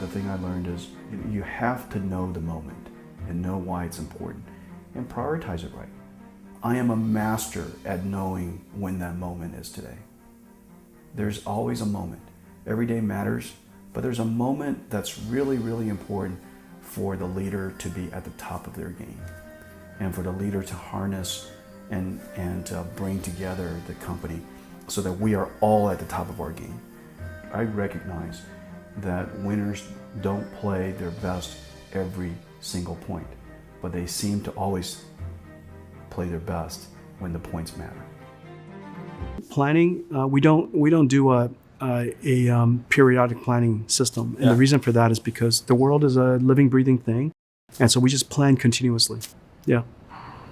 the thing I learned is you have to know the moment and know why it's important and prioritize it right. I am a master at knowing when that moment is today. There's always a moment. Every day matters, but there's a moment that's really, really important for the leader to be at the top of their game and for the leader to harness and bring together the company so that we are all at the top of our game. I recognize that winners don't play their best every single point, but they seem to always play their best when the points matter. Planning, we don't do a periodic planning system, and the reason for that is because the world is a living, breathing thing, and so we just plan continuously. Yeah,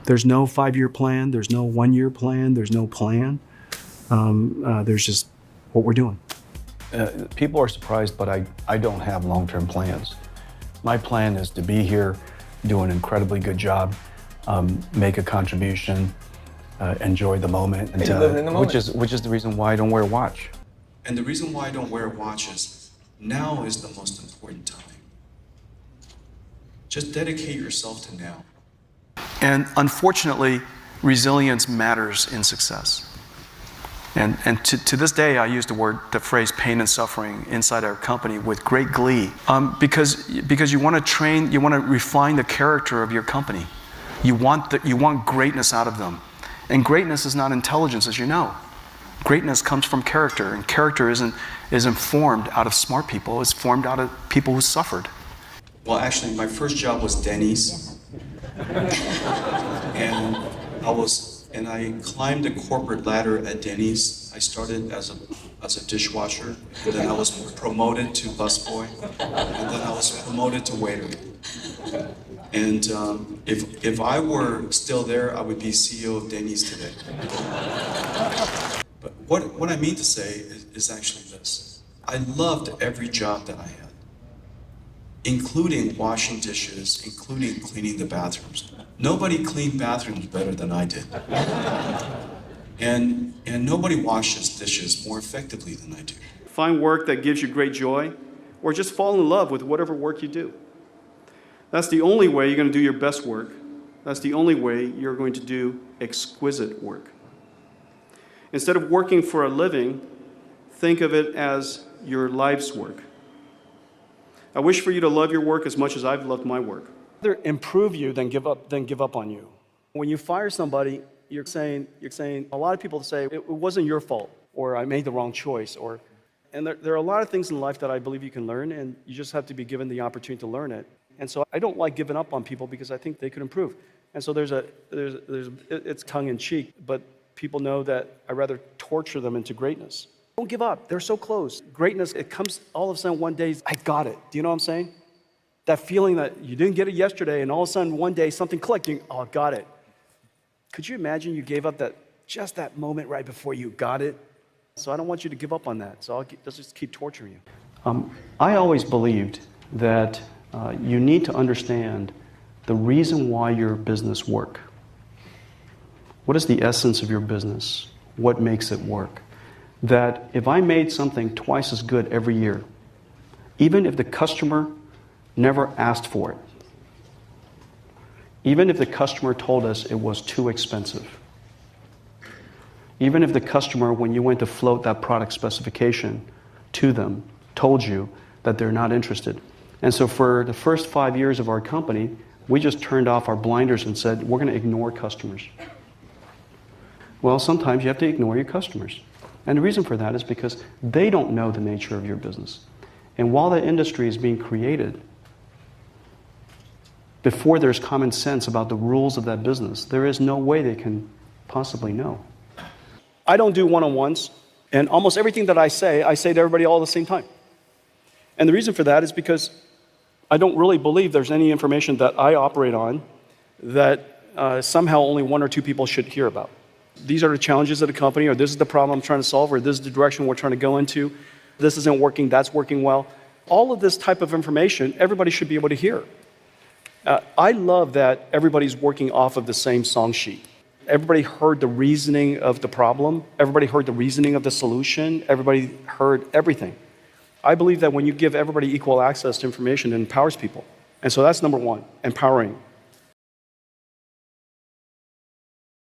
there's no 5-year plan, there's no 1-year plan, there's no plan. There's just what we're doing. People are surprised, but I don't have long-term plans. My plan is to be here, do an incredibly good job, make a contribution, enjoy the moment, and, which is the reason why I don't wear a watch. And the reason why I don't wear a watch is now is the most important time. Just dedicate yourself to now. And unfortunately, resilience matters in success. And to this day, I use the phrase pain and suffering inside our company with great glee, because you want to train, you want to refine the character of your company. You want greatness out of them, and greatness is not intelligence, as you know. Greatness comes from character, and character isn't formed out of smart people. It's formed out of people who suffered. Well, actually, my first job was Denny's, and I climbed the corporate ladder at Denny's. I started as a dishwasher, and then I was promoted to busboy, and then I was promoted to waiter. And if I were still there, I would be CEO of Denny's today. But what I mean to say is actually this. I loved every job that I had, including washing dishes, including cleaning the bathrooms. Nobody cleaned bathrooms better than I did. And nobody washes dishes more effectively than I do. Find work that gives you great joy, or just fall in love with whatever work you do. That's the only way you're going to do your best work. That's the only way you're going to do exquisite work. Instead of working for a living, think of it as your life's work. I wish for you to love your work as much as I've loved my work. Rather improve you than give up on you. When you fire somebody, you're saying a lot of people say it wasn't your fault, or I made the wrong choice, and there are a lot of things in life that I believe you can learn, and you just have to be given the opportunity to learn it. And so I don't like giving up on people because I think they could improve. And so it's tongue in cheek, but people know that I'd rather torture them into greatness. Don't give up. They're so close. Greatness, it comes all of a sudden one day, I got it. Do you know what I'm saying? That feeling that you didn't get it yesterday, and all of a sudden one day something clicked, and I got it. Could you imagine you gave up just that moment right before you got it? So I don't want you to give up on that. So let's just keep torturing you. I always believed that you need to understand the reason why your business works. What is the essence of your business? What makes it work? That if I made something twice as good every year, even if the customer never asked for it, even if the customer told us it was too expensive, even if the customer, when you went to float that product specification to them, told you that they're not interested. And so for the first 5 years of our company, we just turned off our blinders and said, we're going to ignore customers. Well, sometimes you have to ignore your customers. And the reason for that is because they don't know the nature of your business. And while the industry is being created, before there's common sense about the rules of that business, there is no way they can possibly know. I don't do one-on-ones, and almost everything that I say to everybody all at the same time. And the reason for that is because I don't really believe there's any information that I operate on that somehow only 1 or 2 people should hear about. These are the challenges of the company, or this is the problem I'm trying to solve, or this is the direction we're trying to go into. This isn't working, that's working well. All of this type of information, everybody should be able to hear. I love that everybody's working off of the same song sheet. Everybody heard the reasoning of the problem. Everybody heard the reasoning of the solution. Everybody heard everything. I believe that when you give everybody equal access to information, it empowers people. And so that's number one, empowering.